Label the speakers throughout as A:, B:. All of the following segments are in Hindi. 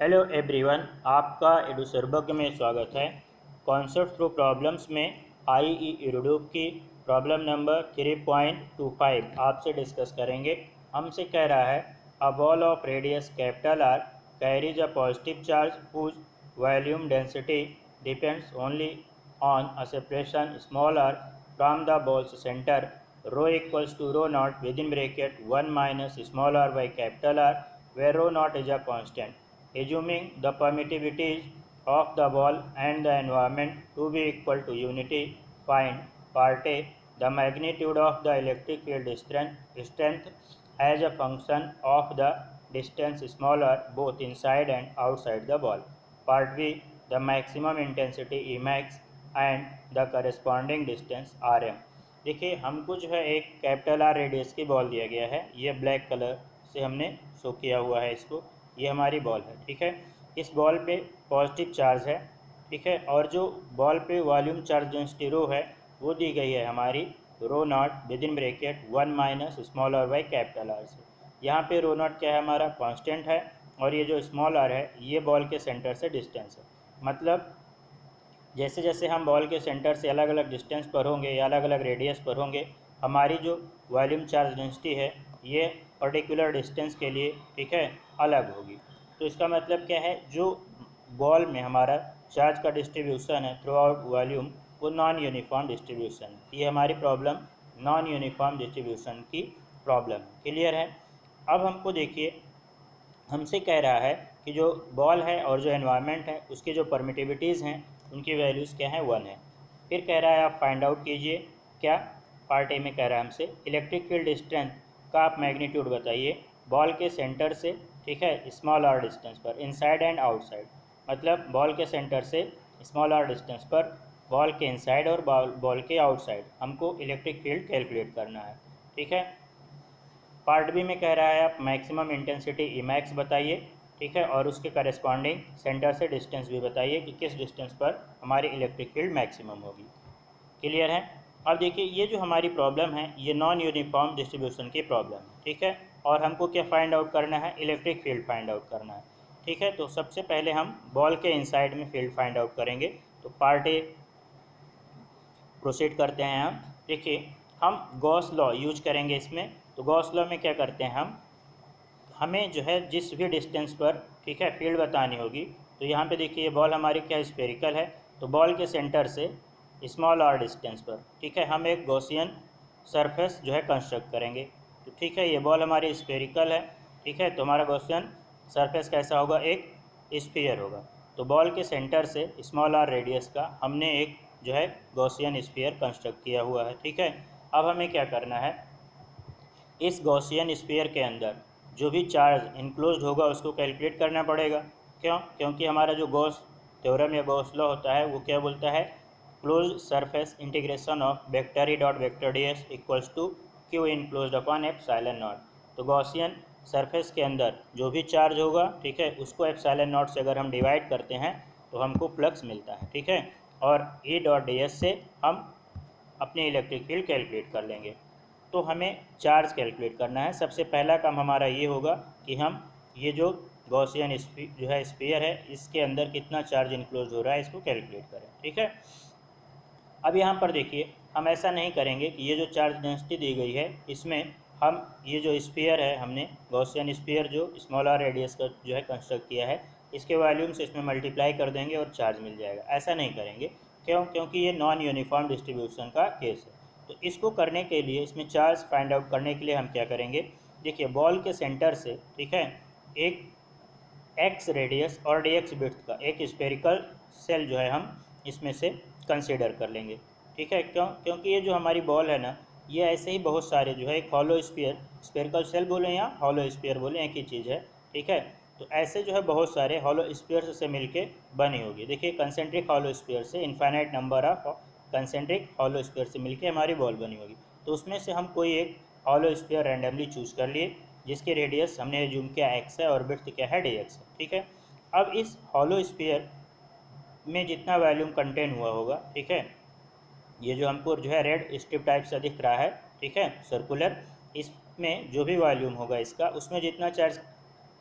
A: हेलो एवरीवन, आपका एडुसर्बक में स्वागत है। कॉन्सेप्ट थ्रू प्रॉब्लम्स में आईई इरोडूब की प्रॉब्लम नंबर 3.25 आपसे डिस्कस करेंगे। हमसे कह रहा है a ball of radius capital R carries a positive charge whose volume density depends only on a separation small r from the ball's centre rho equals to rho not with in bracket 1 minus small r by capital R where rho naught is a constant. Assuming the permittivities of the ball and the environment to be equal to unity, find part A the magnitude of the electric field strength as a function of the distance smaller both inside and outside the ball. Part B the maximum intensity Emax and the corresponding distance Rm. देखिए हमको जो है एक कैपिटल आर रेडियस की बॉल दिया गया है। ये ब्लैक कलर से हमने शो किया हुआ है इसको। ये हमारी बॉल है, ठीक है। इस बॉल पे पॉजिटिव चार्ज है, ठीक है। और जो बॉल पे वॉल्यूम चार्ज डेंसिटी रो है वो दी गई है हमारी rho not with in bracket 1 minus small r by capital R से। यहाँ पे रो नॉट क्या है, हमारा कांस्टेंट है, और ये जो स्मॉल आर है ये बॉल के सेंटर से डिस्टेंस है। मतलब जैसे जैसे हम बॉल के सेंटर से अलग अलग डिस्टेंस पर होंगे या अलग अलग रेडियस पर होंगे, हमारी जो वॉल्यूम चार्ज डेंसिटी है ये पर्टिकुलर डिस्टेंस के लिए, ठीक है, अलग होगी। तो इसका मतलब क्या है, जो बॉल में हमारा चार्ज का डिस्ट्रीब्यूशन है थ्रू आउट वॉल्यूम वो नॉन यूनिफॉर्म डिस्ट्रीब्यूशन है। ये हमारी प्रॉब्लम नॉन यूनिफॉर्म डिस्ट्रीब्यूशन की प्रॉब्लम है। क्लियर है। अब हमको देखिए, हमसे कह रहा है कि जो बॉल है और जो एनवायरनमेंट है उसकी जो परमिटिविटीज़ हैं उनकी वैल्यूज़ क्या है, 1 है। फिर कह रहा है आप फाइंड आउट कीजिए। क्या पार्ट ए में कह रहा है हमसे इलेक्ट्रिक फील्ड स्ट्रेंथ का आप मैग्नीट्यूड बताइए बॉल के सेंटर से, ठीक है, स्मॉल आर डिस्टेंस पर, इनसाइड एंड आउटसाइड। मतलब बॉल के सेंटर से स्मॉल आर डिस्टेंस पर, बॉल के इनसाइड और बॉल के आउटसाइड हमको इलेक्ट्रिक फील्ड कैलकुलेट करना है, ठीक है। पार्ट बी में कह रहा है आप मैक्सिमम इंटेंसिटी इमैक्स बताइए, ठीक है, और उसके करस्पॉन्डिंग सेंटर से डिस्टेंस भी बताइए कि किस डिस्टेंस पर हमारी इलेक्ट्रिक फील्ड मैक्सिमम होगी। क्लियर है। अब देखिए ये जो हमारी प्रॉब्लम है ये नॉन यूनिफॉर्म डिस्ट्रीब्यूशन की प्रॉब्लम है, ठीक है। और हमको क्या फाइंड आउट करना है, इलेक्ट्रिक फील्ड फाइंड आउट करना है, ठीक है। तो सबसे पहले हम बॉल के इनसाइड में फील्ड फाइंड आउट करेंगे। तो पार्ट ए प्रोसीड करते हैं हम। देखिए हम गॉस लॉ यूज करेंगे इसमें। तो गॉस लॉ में क्या करते हैं हम, हमें जो है जिस भी डिस्टेंस पर, ठीक है, फील्ड बतानी होगी। तो यहाँ पे देखिए ये बॉल हमारी क्या स्पेरिकल है, तो बॉल के सेंटर से स्मॉल आर डिस्टेंस पर, ठीक है, हम एक गॉसियन सरफेस जो है कंस्ट्रक्ट करेंगे। तो ठीक है ये बॉल हमारी स्पेरिकल है, ठीक है, तो हमारा गॉसियन सरफेस कैसा होगा, एक स्फीयर होगा। तो बॉल के सेंटर से स्मॉल आर रेडियस का हमने एक जो है गॉसियन स्फीयर कंस्ट्रक्ट किया हुआ है, ठीक है। अब हमें क्या करना है, इस गॉसियन स्फीयर के अंदर जो भी चार्ज इनक्लोज्ड होगा उसको कैलकुलेट करना पड़ेगा। क्यों? क्योंकि हमारा जो गॉस थ्योरम या गॉस लॉ होता है वो क्या बोलता है, close surface integration of vector E dot vector d s equals to q enclosed upon epsilon naught. तो गॉसियन सरफेस के अंदर जो भी चार्ज होगा, ठीक है, उसको एप्सिलॉन नॉट से अगर हम डिवाइड करते हैं तो हमको फ्लक्स मिलता है, ठीक है। और ई डॉट डी एस से हम अपनी इलेक्ट्रिक फील्ड कैलकुलेट कर लेंगे। तो हमें चार्ज कैलकुलेट करना है। सबसे पहला काम हमारा ये होगा कि हम ये जो गॉसियन जो है स्फीयर है इसके अंदर कितना चार्ज इनक्लोज हो रहा है इसको कैलकुलेट करें, ठीक है। अब यहाँ पर देखिए हम ऐसा नहीं करेंगे कि ये जो चार्ज डेंसिटी दी गई है इसमें हम ये जो स्फीयर है हमने गॉसियन स्फीयर जो स्मॉल आर रेडियस का जो है कंस्ट्रक्ट किया है इसके वॉल्यूम से इसमें मल्टीप्लाई कर देंगे और चार्ज मिल जाएगा। ऐसा नहीं करेंगे। क्यों? क्योंकि ये नॉन यूनिफॉर्म डिस्ट्रीब्यूशन का केस है। तो इसको करने के लिए, इसमें चार्ज फाइंड आउट करने के लिए हम क्या करेंगे, देखिए बॉल के सेंटर से, ठीक है, एक एक्स रेडियस और डी एक्स विड्थ का एक स्पेरिकल सेल जो है हम इसमें से कंसीडर कर लेंगे, ठीक है। क्यों? क्योंकि ये जो हमारी बॉल है ना, ये ऐसे ही बहुत सारे जो है एक हॉलो स्फीयर, स्पेरिकल सेल बोलें या हॉलो स्फीयर बोलें, एक ही चीज़ है, ठीक है। तो ऐसे जो है बहुत सारे हॉलो स्फीयर से मिलके बनी होगी। देखिए कंसेंट्रिक हॉलो स्फीयर से infinite number of concentric hollow sphere से मिलके हमारी बॉल बनी होगी। तो उसमें से हम कोई एक हॉलो स्फीयर रैंडमली चूज कर लिए जिसकी रेडियस हमने जूम किया एक्स है और विड्थ क्या है डी एक्स है, ठीक है। अब इस हॉलो स्फीयर में जितना वॉल्यूम कंटेन हुआ होगा, ठीक है, ये जो हमको जो है रेड स्ट्रिप टाइप से दिख रहा है, ठीक है, सर्कुलर, इसमें जो भी वॉल्यूम होगा इसका उसमें जितना चार्ज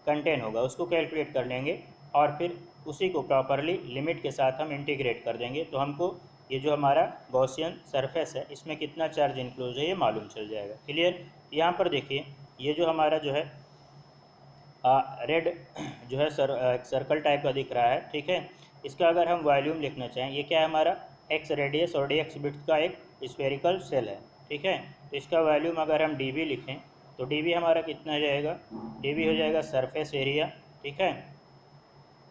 A: कंटेन होगा उसको कैलकुलेट कर लेंगे और फिर उसी को प्रॉपरली लिमिट के साथ हम इंटीग्रेट कर देंगे, तो हमको ये जो हमारा गॉसियन सरफेस है इसमें कितना चार्ज इंक्लूज है ये मालूम चल जाएगा। क्लियर। यहाँ पर देखिए ये जो हमारा जो है रेड जो है सर्कल टाइप का दिख रहा है, ठीक है। इसका अगर हम वॉल्यूम लिखना चाहें, ये क्या है हमारा एक्स रेडियस और डी एक्स विड्थ का एक स्फेरिकल सेल है, ठीक है। तो इसका वॉल्यूम अगर हम डी वी लिखें तो डी वी हमारा कितना हो जाएगा, डी वी हो जाएगा सरफेस एरिया, ठीक है।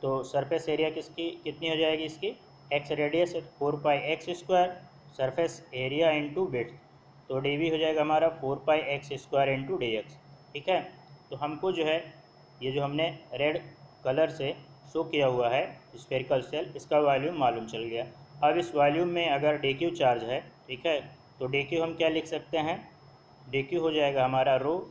A: तो सरफेस एरिया किसकी कितनी हो जाएगी इसकी, x radius 4π x², surface area into width, तो डी वी हो जाएगा हमारा 4π x² इंटू डी एक्स, ठीक है। तो हमको जो है ये जो हमने रेड कलर से शो किया हुआ है स्फेरिकल सेल, इसका वॉल्यूम मालूम चल गया। अब इस वॉल्यूम में अगर डी क्यू चार्ज है, ठीक है, तो डी क्यू हम क्या लिख सकते हैं, डी क्यू हो जाएगा हमारा rho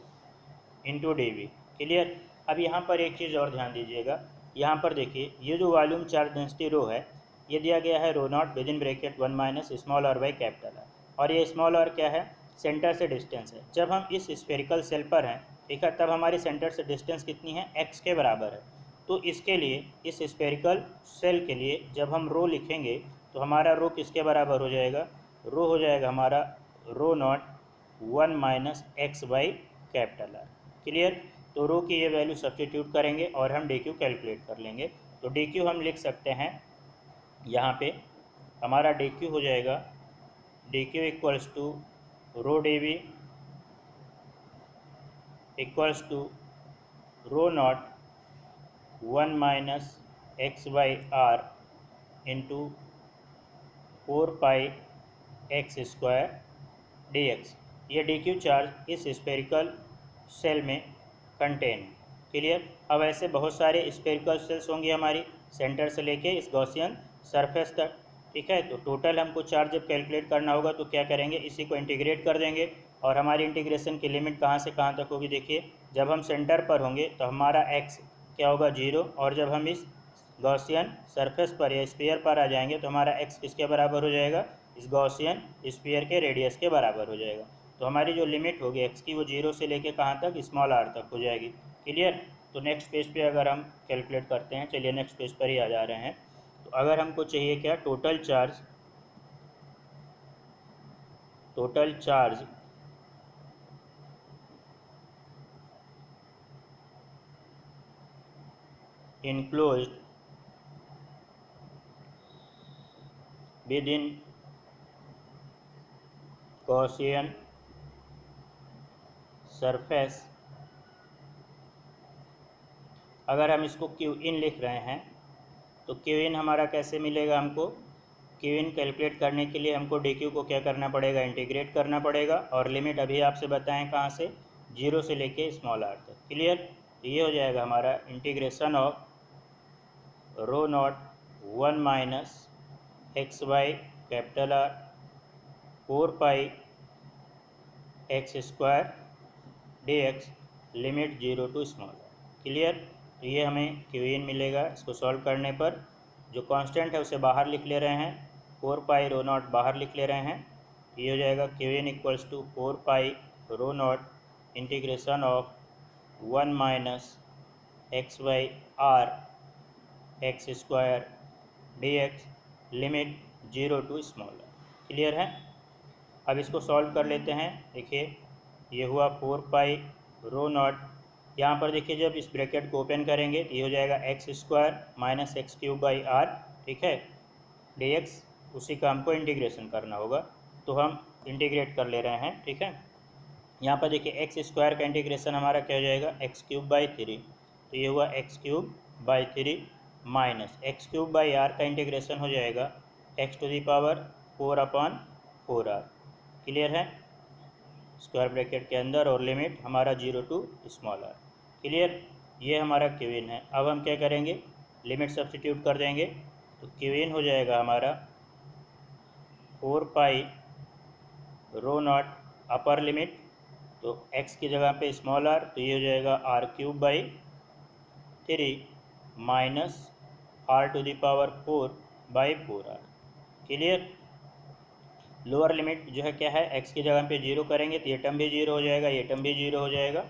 A: into d we. Clear. अब यहाँ पर एक चीज़ और ध्यान दीजिएगा, यहाँ पर देखिए ये जो वॉल्यूम चार्ज डेंसिटी रो है ये दिया गया है rho not with in bracket 1 minus small r by capital R, और ये स्मॉल आर क्या है, सेंटर से डिस्टेंस है। जब हम इस स्फेरिकल सेल पर हैं, ठीक है, तब हमारी सेंटर से डिस्टेंस कितनी है, x के बराबर है। तो इसके लिए इस स्फेरिकल सेल के लिए जब हम रो लिखेंगे तो हमारा रो किसके बराबर हो जाएगा, रो हो जाएगा हमारा rho naught 1 minus x by capital R. Clear. तो रो की ये वैल्यू सब्स्टिट्यूट करेंगे और हम डी क्यू कैलकुलेट कर लेंगे। तो डी क्यू हम लिख सकते हैं यहाँ पे हमारा डी क्यू हो जाएगा, d q equals to rho d v equals to rho naught 1 minus x by r into 4π x² d x. ये डी क्यू चार्ज इस स्फेरिकल सेल में कंटेन। क्लियर। अब ऐसे बहुत सारे स्फेरिकल सेल्स होंगी हमारी सेंटर से लेके इस गॉसियन सरफेस तक, ठीक है। तो टोटल हमको चार्ज जब कैलकुलेट करना होगा तो क्या करेंगे, इसी को इंटीग्रेट कर देंगे, और हमारी इंटीग्रेशन की लिमिट कहाँ से कहाँ तक होगी, देखिए जब हम सेंटर पर होंगे तो हमारा एक्स क्या होगा 0, और जब हम इस गॉसियन सरफेस पर या स्फीयर पर आ जाएंगे तो हमारा एक्स किसके बराबर हो जाएगा, इस गॉसियन स्फीयर के रेडियस के बराबर हो जाएगा। तो हमारी जो लिमिट होगी एक्स की वो 0 से लेके कहाँ तक, स्मॉल आर तक हो जाएगी। क्लियर। तो नेक्स्ट पेज पे अगर हम कैलकुलेट करते हैं, चलिए नेक्स्ट पेज पर ही आ जा रहे हैं। तो अगर हमको चाहिए क्या, total charge enclosed within Gaussian surface, अगर हम इसको क्यू इन लिख रहे हैं तो क्यू इन हमारा कैसे मिलेगा, हमको क्यू इन कैलकुलेट करने के लिए हमको डी क्यू को क्या करना पड़ेगा, इंटीग्रेट करना पड़ेगा, और लिमिट अभी आपसे बताएं कहाँ से, 0 से लेके स्मॉल आर तक। क्लियर। तो ये हो जाएगा हमारा integration of rho naught 1 minus x by capital R 4π x² d x limit 0 to small r. Clear. तो ये हमें क्यू इन मिलेगा। इसको सॉल्व करने पर जो कांस्टेंट है उसे बाहर लिख ले रहे हैं, 4π रो नॉट बाहर लिख ले रहे हैं, ये हो जाएगा q in equals to 4π rho not integration of 1 minus x by r x² d x limit 0 to small r. Clear है। अब इसको सॉल्व कर लेते हैं। देखिए ये हुआ 4π रो नॉट, यहाँ पर देखिए जब इस ब्रैकेट को ओपन करेंगे तो ये हो जाएगा x² minus x³ by are, ठीक है, डी एक्स, उसी का हमको इंटीग्रेशन करना होगा, तो हम इंटीग्रेट कर ले रहे हैं, ठीक है। यहाँ पर देखिए x² का इंटीग्रेशन हमारा क्या हो जाएगा, x³ बाई 3, तो ये हुआ x³ by 3 minus x³ by r का इंटीग्रेशन हो जाएगा x⁴/4r। क्लियर है, स्क्वायर ब्रैकेट के अंदर, और लिमिट हमारा 0 टू स्मॉल आर। क्लियर। ये हमारा क्यू इन है। अब हम क्या करेंगे, लिमिट सब्स्टिट्यूट कर देंगे, तो क्यू इन हो जाएगा हमारा 4π रो नॉट अपर लिमिट, तो x की जगह पे स्मॉल आर, तो ये हो जाएगा r³ by 3 minus r⁴ by 4r। Clear. Lower limit जो है क्या है, x की जगह पे 0 करेंगे तो ये टर्म भी 0 हो जाएगा, ये टर्म भी 0 हो जाएगा,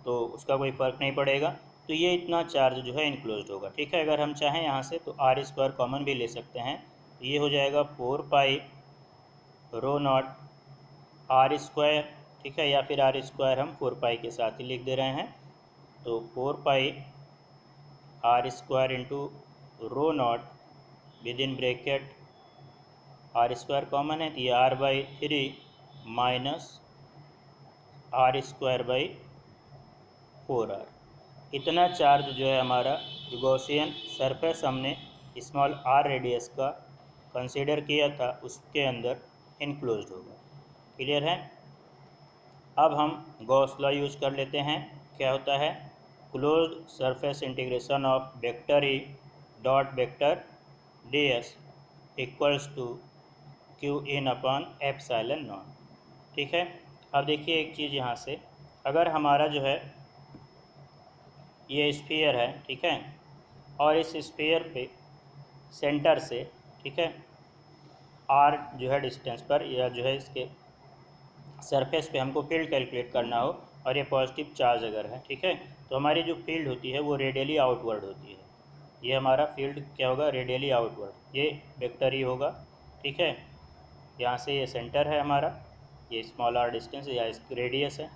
A: तो उसका कोई फ़र्क नहीं पड़ेगा। तो ये इतना चार्ज जो है इनक्लोज होगा। ठीक है, अगर हम चाहें यहाँ से तो आर स्क्वायर कॉमन भी ले सकते हैं, तो ये हो जाएगा 4 pi rho not are square. ठीक है, या फिर आर स्क्वायर हम 4 पाई के साथ ही लिख दे रहे हैं, तो 4 pi r square into rho not with in bracket r square common है, तो ये r/3 minus r square by 4r। इतना चार्ज जो है हमारा जो गॉसियन सरफेस हमने स्मॉल r रेडियस का कंसीडर किया था उसके अंदर इनक्लोज होगा। क्लियर है। अब हम गॉस लॉ यूज कर लेते हैं। क्या होता है, closed surface integration of vector E dot vector d s equals to q in upon epsilon naught. ठीक है, अब देखिए एक चीज़ यहाँ से, अगर हमारा जो है ये स्फीयर है, ठीक है, और इस स्फीयर पे सेंटर से, ठीक है, आर जो है डिस्टेंस पर या जो है इसके सरफेस पे हमको फील्ड कैलकुलेट करना हो और ये पॉजिटिव चार्ज अगर है, ठीक है, तो हमारी जो फील्ड होती है वो रेडियली आउटवर्ड होती है। ये हमारा फील्ड क्या होगा, रेडियली आउटवर्ड, ये वेक्टर ही होगा। ठीक है, यहाँ से ये सेंटर है हमारा, ये स्मॉल आर डिस्टेंस या इसकी रेडियस है।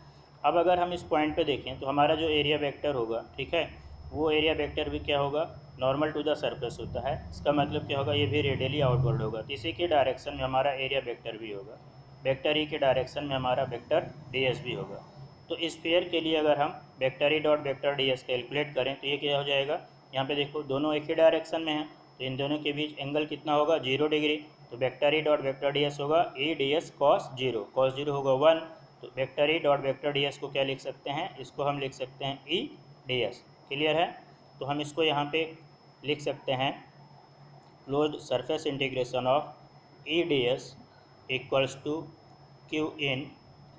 A: अब अगर हम इस पॉइंट पे देखें तो हमारा जो एरिया वेक्टर होगा, ठीक है, वो एरिया वेक्टर भी क्या होगा, नॉर्मल टू द सरफेस होता है। इसका मतलब क्या होगा, ये भी रेडियली आउटवर्ड होगा, तो इसी के डायरेक्शन में हमारा एरिया वेक्टर भी होगा। वेक्टर ई के डायरेक्शन में हमारा वेक्टर डी एस भी होगा। तो इस पेयर के लिए अगर हम vector E dot vector d S calculate करें तो ये क्या हो जाएगा, यहाँ पे देखो दोनों एक ही डायरेक्शन में हैं, तो इन दोनों के बीच एंगल कितना होगा, 0 डिग्री। तो vector E dot vector d s होगा E d s cos zero, cos zero होगा 1। तो vector E dot vector d s को क्या लिख सकते हैं, इसको हम लिख सकते हैं ई डी एस। क्लियर है। तो हम इसको यहाँ पे लिख सकते हैं closed surface integration of E d s equals to q in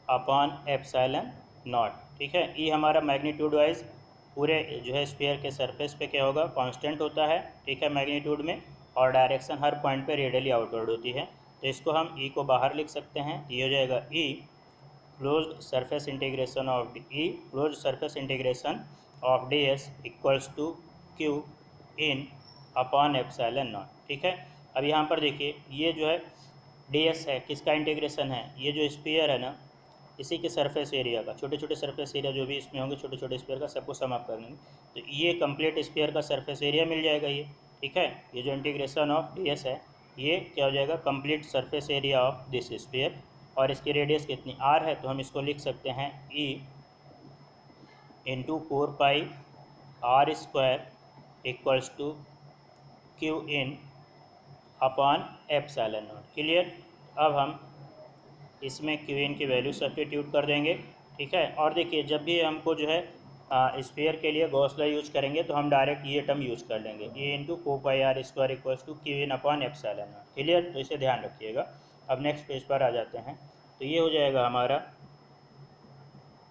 A: upon epsilon naught. ठीक है, ई हमारा मैग्नीट्यूड वाइज पूरे जो है स्फीयर के सरफेस पे क्या होगा, कांस्टेंट होता है। ठीक है, मैग्नीट्यूड में, और डायरेक्शन हर पॉइंट पे रेडियली आउटवर्ड होती है। तो इसको हम ई को बाहर लिख सकते हैं, ये हो जाएगा E closed surface integration of E closed surface integration of d s equals to q in upon epsilon naught. ठीक है, अब यहाँ पर देखिए ये जो है डी एस है, किसका इंटीग्रेशन है, ये जो स्फीयर है ना, इसी के सरफेस एरिया का, छोटे छोटे सरफेस एरिया जो भी इसमें होंगे छोटे छोटे स्फीयर का, सबको सम अप कर लेंगे तो ये कंप्लीट स्फीयर का सरफेस एरिया मिल जाएगा ये। ठीक है, ये जो इंटीग्रेशन ऑफ डी एस है ये क्या हो जाएगा, complete surface area of this sphere. और इसकी रेडियस कितनी आर है, तो हम इसको लिख सकते हैं E into 4 pi r square equals to q in upon epsilon not. Clear. अब हम इसमें क्यू इन की वैल्यू सब्स्टिट्यूट कर देंगे। ठीक है, और देखिए जब भी हमको जो है स्फीयर के लिए गॉस लॉ यूज करेंगे तो हम डायरेक्ट ये टर्म यूज़ कर लेंगे, A into 4 pi r square equals to q in upon epsilon not. Clear, तो इसे ध्यान रखिएगा। अब नेक्स्ट पेज पर आ जाते हैं, तो ये हो जाएगा हमारा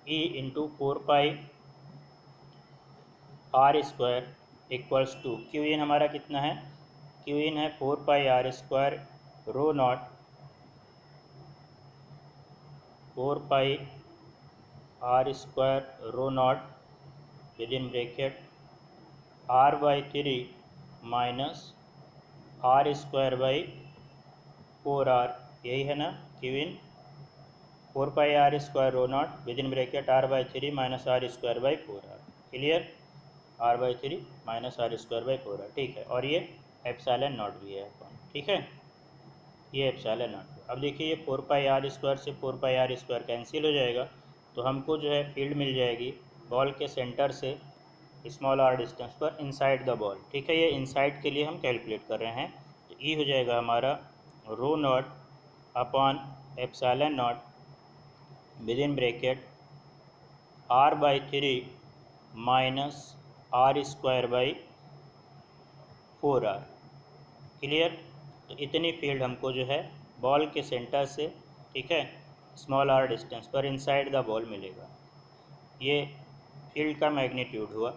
A: E into 4 pi r square equals to q in हमारा कितना है, क्यू इन है 4 pi r square rho naught 4 pi r square rho not with in bracket r/3 minus r square by 4r। यही है ना, q in 4 pi r square rho not with in bracket r/3 minus r square by 4r। Clear, r/3 minus r square by 4r। ठीक है, और ये एप्सिलॉन नॉट भी है अपन। ठीक है, ये एप्सिलॉन नॉट। अब देखिए ये 4 पाई आर स्क्वायर से 4 पाई आर स्क्वायर कैंसिल हो जाएगा, तो हमको जो है फील्ड मिल जाएगी बॉल के सेंटर से स्मॉल आर डिस्टेंस पर इनसाइड द बॉल। ठीक है, ये इनसाइड के लिए हम कैलकुलेट कर रहे हैं, तो ई हो जाएगा हमारा rho not upon epsilon not with in bracket r/3 minus r square by 4r। Clear, तो इतनी फील्ड हमको जो है बॉल के सेंटर से, ठीक है, स्मॉल आर डिस्टेंस पर इनसाइड द बॉल मिलेगा। ये फील्ड का मैग्नीट्यूड हुआ।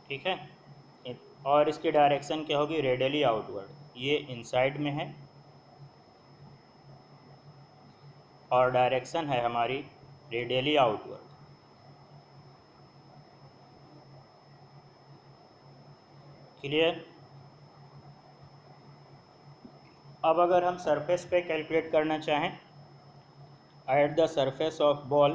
A: ठीक है, और इसकी डायरेक्शन क्या होगी, रेडियली आउटवर्ड। ये इनसाइड में है और डायरेक्शन है हमारी रेडियली आउटवर्ड। क्लियर। अब अगर हम सरफेस पे कैलकुलेट करना चाहें, at the surface of ball,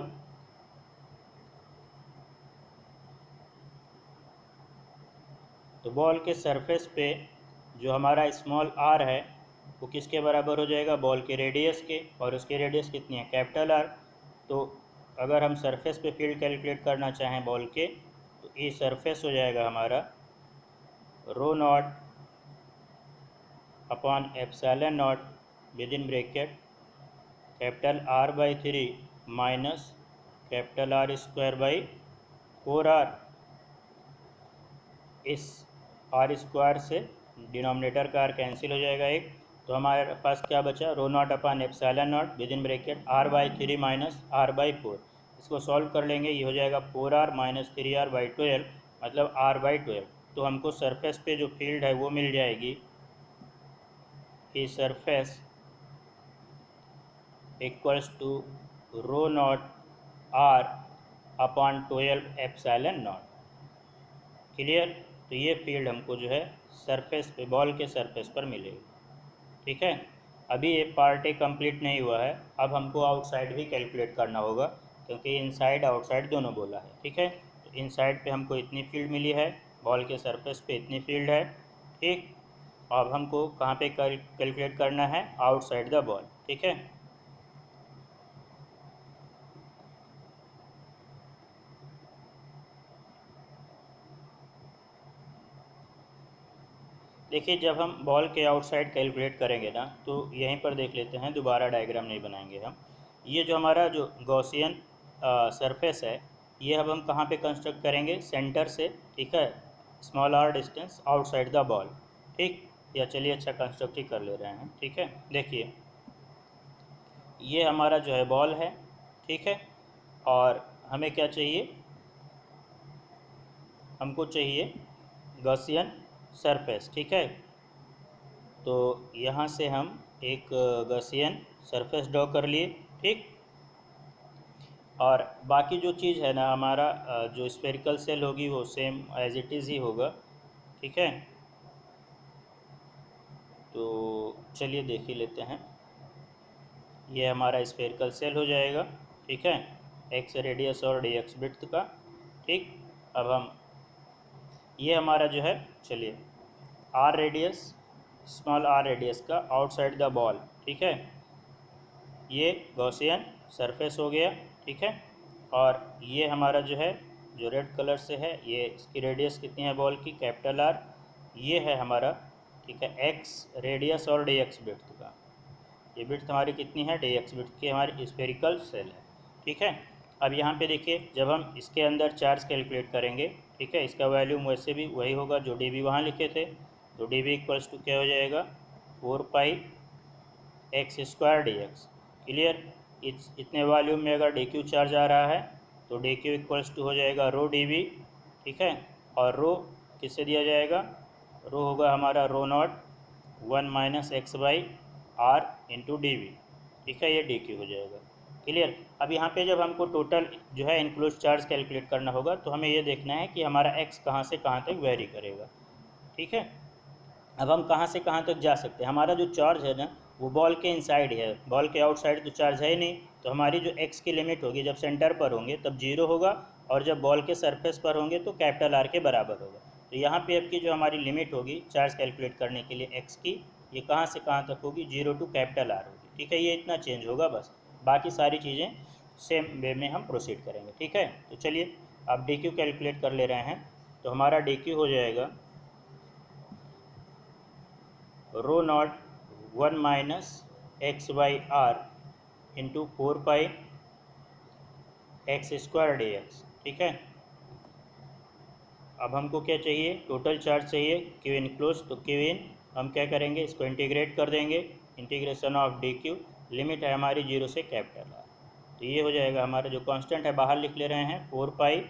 A: तो बॉल के सरफेस पे जो हमारा स्मॉल आर है वो किसके बराबर हो जाएगा, बॉल के रेडियस के, और उसकी रेडियस कितनी है, कैपिटल आर। तो अगर हम सरफेस पे फील्ड कैलकुलेट करना चाहें बॉल के, तो ये सरफेस हो जाएगा हमारा rho not upon epsilon not with in bracket capital R by 3 minus capital R square by 4r। इस आर स्क्वायर से डिनोमिनेटर का आर कैंसिल हो जाएगा एक, तो हमारे पास क्या बचा, rho not upon epsilon not with in bracket R by 3 minus R by 4। इसको सॉल्व कर लेंगे, ये हो जाएगा 4r माइनस 3r बाई 12, मतलब r बाई 12। तो हमको सरफेस पे जो फील्ड है वो मिल जाएगी कि surface equals to rho not r upon 12 epsilon not. Clear. तो ये फील्ड हमको जो है सरफेस पे, बॉल के सरफेस पर मिलेगी। ठीक है। अभी ये पार्ट ए कंप्लीट नहीं हुआ है, अब हमको आउटसाइड भी कैलकुलेट करना होगा, क्योंकि इनसाइड आउटसाइड दोनों बोला है। ठीक है। तो इनसाइड पे हमको इतनी फील्ड मिली है, बॉल के सरफेस पे इतनी फील्ड है। ठीक। अब हमको कहाँ पे कैलकुलेट करना है, आउटसाइड द बॉल। ठीक है। देखिए, जब हम बॉल के आउटसाइड कैलकुलेट करेंगे ना, तो यहीं पर देख लेते हैं, दोबारा डायग्राम नहीं बनाएंगे हम। ये जो हमारा जो गॉसियन सरफेस है, ये अब हम कहाँ पे कंस्ट्रक्ट करेंगे, सेंटर से। ठीक है। Small r distance outside the ball. ठीक। या चलिए अच्छा कंस्ट्रक्ट ही कर ले रहे हैं। ठीक है। देखिए, ये हमारा जो है बॉल है। ठीक है। और हमें क्या चाहिए, हमको चाहिए गॉसियन सरफेस। ठीक है। तो यहाँ से हम एक गॉसियन सरफेस ड्रॉ कर लिए। ठीक। और बाकी जो चीज़ है ना, हमारा जो स्फेरिकल सेल होगी वो सेम एज इट इज़ ही होगा। ठीक है। तो चलिए देख ही लेते हैं। ये हमारा स्फेरिकल सेल हो जाएगा। ठीक है। एक्स रेडियस और डी एक्स विड्थ का। ठीक। अब हम, ये हमारा जो है, चलिए, r radius, small r radius का आउटसाइड द बॉल। ठीक है। ये गॉसियन सरफेस हो गया। ठीक है। और ये हमारा जो है, जो रेड कलर से है, ये इसकी रेडियस कितनी है बॉल की, कैपिटल आर। ये है हमारा, ठीक है, एक्स रेडियस और डी एक्स विड्थ का। ये विड्थ हमारी कितनी है, डी एक्स विड्थ की हमारी स्फेरिकल सेल है। ठीक है। अब यहाँ पे देखिए, जब हम इसके अंदर चार्ज कैलकुलेट करेंगे, ठीक है, इसका वैल्यूम वैसे भी वही होगा जो डी बी वहाँ लिखे थे। तो डी बी इक्वल्स टू क्या हो जाएगा, 4 pi x square d x. Clear. इतने वॉल्यूम में अगर डी क्यू चार्ज आ रहा है, तो डी क्यू इक्वल्स टू हो जाएगा रो डी वी। ठीक है। और रो किससे दिया जाएगा, रो होगा हमारा rho naught 1 minus x by r into d v. ठीक है। ये डी क्यू हो जाएगा। क्लियर। अब यहाँ पे जब हमको टोटल जो है इनक्लोज चार्ज कैलकुलेट करना होगा, तो हमें ये देखना है कि हमारा एक्स कहाँ से कहाँ तक वेरी करेगा। ठीक है। अब हम कहाँ से कहाँ तक जा सकते हैं, हमारा जो चार्ज है ना, वो बॉल के इनसाइड ही है, बॉल के आउटसाइड तो चार्ज है ही नहीं। तो हमारी जो एक्स की लिमिट होगी, जब सेंटर पर होंगे तब 0 होगा, और जब बॉल के सरफेस पर होंगे तो कैपिटल आर के बराबर होगा। तो यहाँ पे अब की जो हमारी लिमिट होगी चार्ज कैलकुलेट करने के लिए एक्स की, ये कहाँ से कहाँ तक होगी, 0 टू कैपिटल आर होगी। ठीक है। ये इतना चेंज होगा बस, बाकी सारी चीज़ें सेम वे में हम प्रोसीड करेंगे। ठीक है। तो चलिए, अब डी क्यू कैलकुलेट कर ले रहे हैं। तो हमारा डी क्यू हो जाएगा rho naught 1 minus x by r into 4 pi x square d x. ठीक है। अब हमको क्या चाहिए, टोटल चार्ज चाहिए, क्यू इन क्लोज। तो क्यू इन हम क्या करेंगे, इसको इंटीग्रेट कर देंगे, integration of d q, limit है हमारी 0 से कैपिटल आर। तो ये हो जाएगा हमारा, जो कांस्टेंट है बाहर लिख ले रहे हैं, 4 pi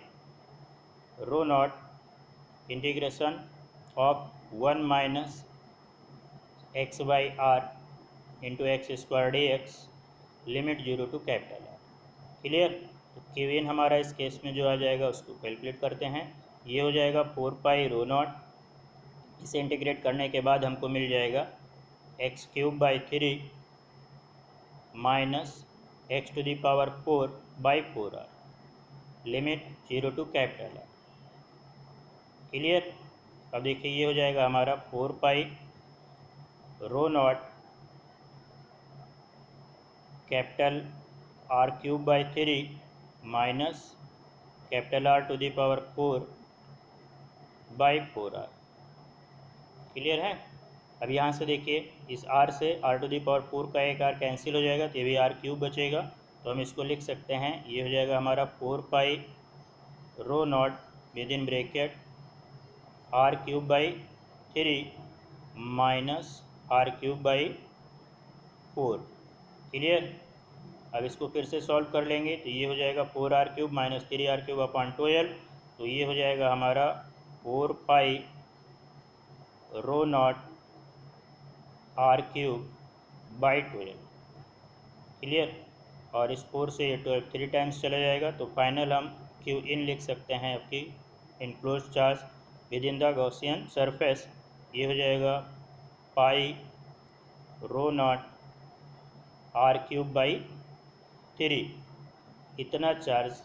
A: rho not integration of 1 minus x by r into x square d x, limit 0 to capital R. Clear. तो क्यू इन हमारा इस केस में जो आ जाएगा उसको कैलकुलेट करते हैं। ये हो जाएगा 4 पाई रो नॉट इसे इंटीग्रेट करने के बाद हमको मिल जाएगा x³/3 minus x⁴/4R limit 0 to capital R। Clear. अब देखिए ये हो जाएगा हमारा 4 rho nought capital R³/3 minus capital R⁴/4R। Clear है। अब यहाँ से देखिए इस R से R⁴ का एक R कैंसिल हो जाएगा तो ये भी R³ बचेगा, तो हम इसको लिख सकते हैं, ये हो जाएगा हमारा 4 rho not with in bracket R³/3 minus R³/4। Clear. अब इसको फिर से सॉल्व कर लेंगे तो ये हो जाएगा 4R³ माइनस 3R³ / 12, तो ये हो जाएगा हमारा 4 रो नॉट R³/12। क्लियर। और इस 4 से ये 12 3 टाइम्स चला जाएगा, तो फाइनल हम Q इन लिख सकते हैं आपकी enclose charge with in the Gaussian surface. ये हो जाएगा पाई रो नॉट R³/3। इतना चार्ज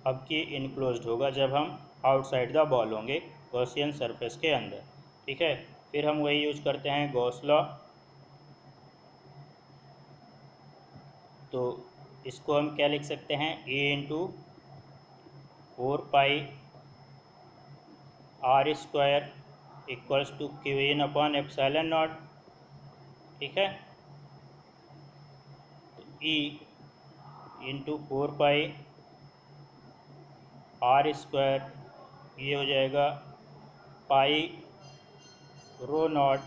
A: अब की इनक्लोज्ड होगा जब हम आउटसाइड द बॉल होंगे गॉसियन सरफेस के अंदर। ठीक है। फिर हम वही यूज करते हैं गॉस लॉ, तो इसको हम क्या लिख सकते हैं, A × 4πR² equals to Qin/ε0। ठीक है। तो E × 4πR², ये हो जाएगा पाई रो नॉट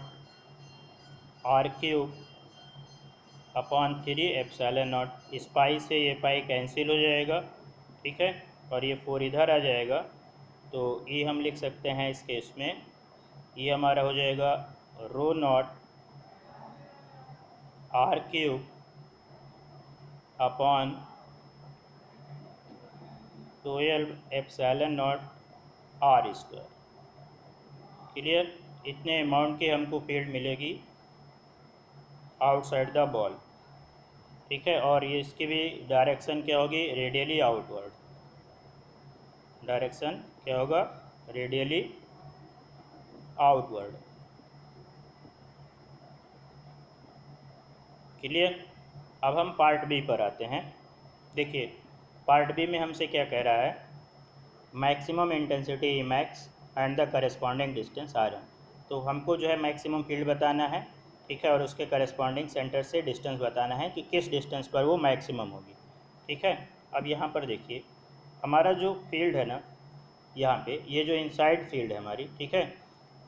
A: R³/3ε0। इस पाई से ये पाई कैंसिल हो जाएगा। ठीक है। और ये 4 इधर आ जाएगा, तो E हम लिख सकते हैं इस केस में, ये हमारा हो जाएगा रो नॉट R³/12ε0R²। क्लियर। इतने अमाउंट की हमको फील्ड मिलेगी आउटसाइड द बॉल। ठीक है। और ये इसकी भी डायरेक्शन क्या होगी, रेडियली आउटवर्ड। डायरेक्शन क्या होगा, रेडियली आउटवर्ड। क्लियर। अब हम पार्ट बी पर आते हैं। देखिए पार्ट बी में हमसे क्या कह रहा है, maximum intensity Emax and the corresponding distance Rm। तो हमको जो है मैक्सिमम फील्ड बताना है। ठीक है। और उसके करेस्पॉन्डिंग सेंटर से डिस्टेंस बताना है कि किस डिस्टेंस पर वो मैक्सिमम होगी। ठीक है। अब यहाँ पर देखिए हमारा जो फील्ड है ना, यहाँ पे ये जो इनसाइड फील्ड है हमारी, ठीक है,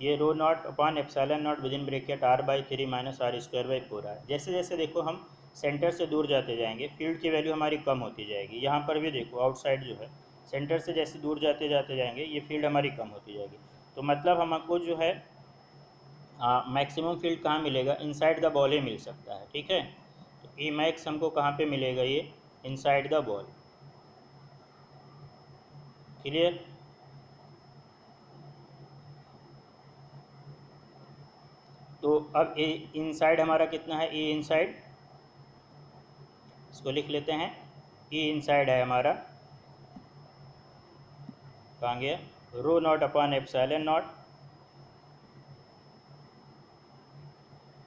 A: ये rho not upon ε0 with in bracket R/3 minus R²/4 है। जैसे जैसे देखो हम सेंटर से दूर जाते जाएंगे फील्ड की वैल्यू हमारी कम होती जाएगी। यहाँ पर भी देखो आउटसाइड जो है सेंटर से जैसे दूर जाते जाएंगे ये फील्ड हमारी कम होती जाएगी। तो मतलब हमको जो है मैक्सिमम फील्ड कहाँ मिलेगा, इनसाइड द बॉल ही मिल सकता है। ठीक है। तो Emax हमको कहाँ पे मिलेगा, ये इनसाइड द बॉल। क्लियर। तो अब ए इनसाइड हमारा कितना है, ए इनसाइड, इसको लिख लेते हैं, ए इनसाइड है हमारा, कहाँ गया, rho not upon ε0,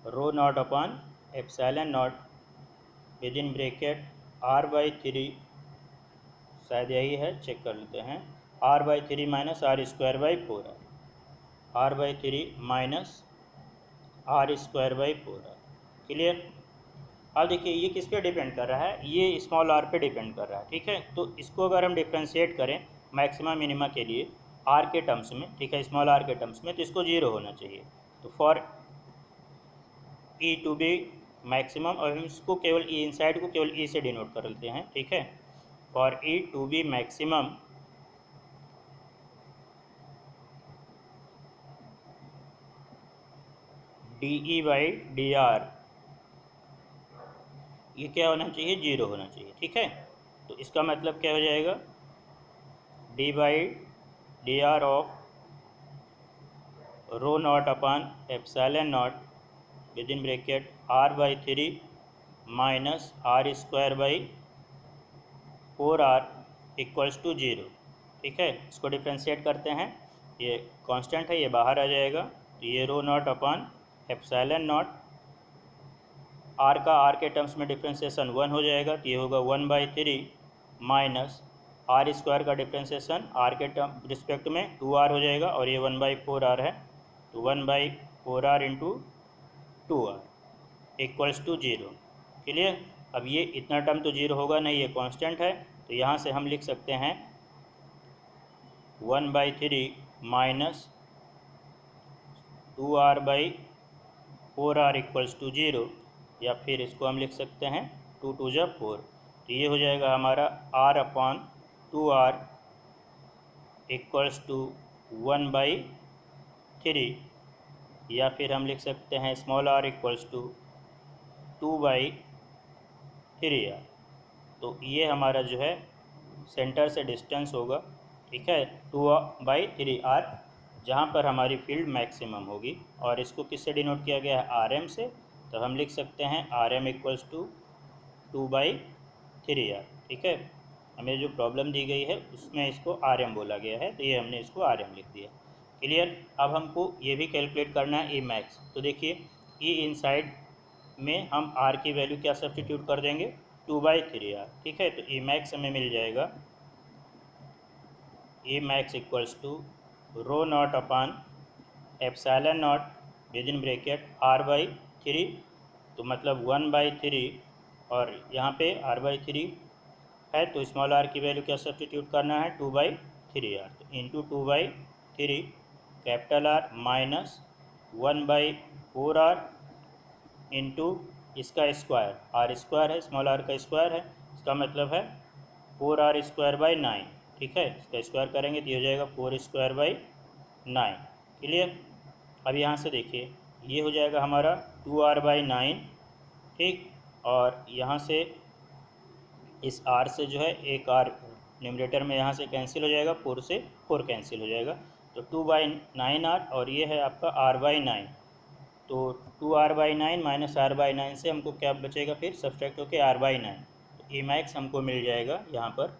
A: rho not upon ε0 with in bracket R/3, शायद यही है, चेक कर लेते हैं, R/3 माइनस R²/4 है, R/3 माइनस R²/4 है। क्लियर। अब देखिए ये किस पे डिपेंड कर रहा है, ये स्मॉल r पे डिपेंड कर रहा है। ठीक है। तो इसको अगर हम डिफ्रेंशिएट करें मैक्सिमा मिनिमा के लिए r के टर्म्स में, ठीक है, स्मॉल r के टर्म्स में, तो इसको 0 होना चाहिए। तो for E to be maximum, और हम इसको केवल E इनसाइड को केवल E से डिनोट कर लेते हैं। ठीक है। For E to be maximum dE/dr ये क्या होना चाहिए, 0 होना चाहिए। ठीक है। तो इसका मतलब क्या हो जाएगा, d/dr of rho not upon epsilon not with in bracket r/3 minus r² / 4r equals to 0। ठीक है, इसको डिफ्रेंशिएट करते हैं, ये कांस्टेंट है, ये बाहर आ जाएगा, तो ये rho not upon epsilon nought, r का आर के टर्म्स में डिफ्रेंशिएशन 1 हो जाएगा, तो ये होगा 1/3 माइनस r² का डिफ्रेंशिएशन आर के टर्म रिस्पेक्ट में 2r हो जाएगा, और ये 1/4r है, तो 1/4r into 2r equals to 0। Clear. अब ये इतना टर्म तो 0 होगा नहीं, ये कांस्टेंट है, तो यहाँ से हम लिख सकते हैं 1/3 माइनस 2r/4r इक्वल्स टू 0, या फिर इसको हम लिख सकते हैं 2 2 जा 4, तो ये हो जाएगा हमारा r/2r इक्वल्स टू 1/3, या फिर हम लिख सकते हैं small r equals to 2/3r। तो ये हमारा जो है सेंटर से डिस्टेंस होगा। ठीक है, 2/3r, जहाँ पर हमारी फील्ड मैक्सिमम होगी, और इसको किससे डिनोट किया गया है, rm से, तो हम लिख सकते हैं rm इक्वल्स टू 2/3r। ठीक है, हमें जो प्रॉब्लम दी गई है उसमें इसको rm बोला गया है, तो ये हमने इसको rm लिख दिया। क्लियर। अब हमको ये भी कैलकुलेट करना है ई मैक्स, तो देखिए ई इनसाइड में हम r की वैल्यू क्या सब्सटीट्यूट कर देंगे, 2/3r। ठीक है, तो ई मैक्स हमें मिल जाएगा, E max equals to rho not upon epsilon not with in bracket r/3, तो मतलब 1/3, और यहाँ पे r/3 है, तो स्मॉल r की वैल्यू क्या सब्सटीट्यूट करना है, 2/3r, तो into 2/3 capital R minus 1/4r into इसका स्क्वायर, r² है, स्मॉल r का स्क्वायर है, इसका मतलब है 4r²/9। ठीक है, इसका स्क्वायर करेंगे तो ये हो जाएगा 4²/9। क्लियर। अब यहाँ से देखिए ये हो जाएगा हमारा 2r/9। ठीक, और यहाँ से इस r से जो है एक r न्यूमरेटर में यहाँ से कैंसिल हो जाएगा, 4 से 4 कैंसिल हो जाएगा, तो 2/9r, और ये है आपका r/9, तो 2r/9 माइनस r/9 से हमको क्या बचेगा, फिर सब्सट्रैक्ट होकर r/9, तो ई मैक्स हमको मिल जाएगा, यहाँ पर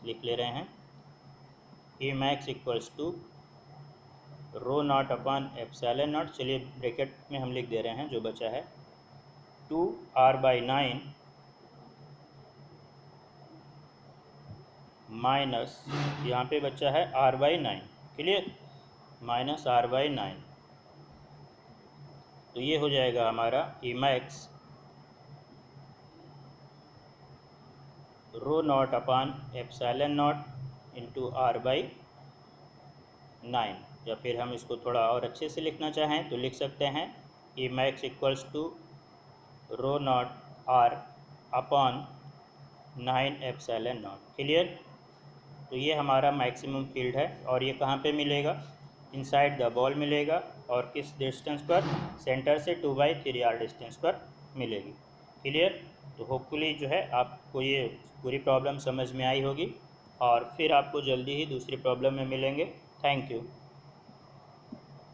A: लिख ले रहे हैं, E max equals to rho not upon epsilon nought, चलिए ब्रैकेट में हम लिख दे रहे हैं जो बचा है, 2r/9 माइनस यहाँ पे बचा है r/9। क्लियर, माइनस r/9, तो ये हो जाएगा हमारा E max rho not upon epsilon nought into r/9, या फिर हम इसको थोड़ा और अच्छे से लिखना चाहें तो लिख सकते हैं E max equals to rho not r upon 9 epsilon not. Clear. तो ये हमारा मैक्सिमम फील्ड है, और ये कहाँ पे मिलेगा, इनसाइड द बॉल मिलेगा, और किस डिस्टेंस पर, सेंटर से 2/3r डिस्टेंस पर मिलेगी। क्लियर। तो होपफुली जो है आपको ये पूरी प्रॉब्लम समझ में आई होगी, और फिर आपको जल्दी ही दूसरी प्रॉब्लम में मिलेंगे। Thank you.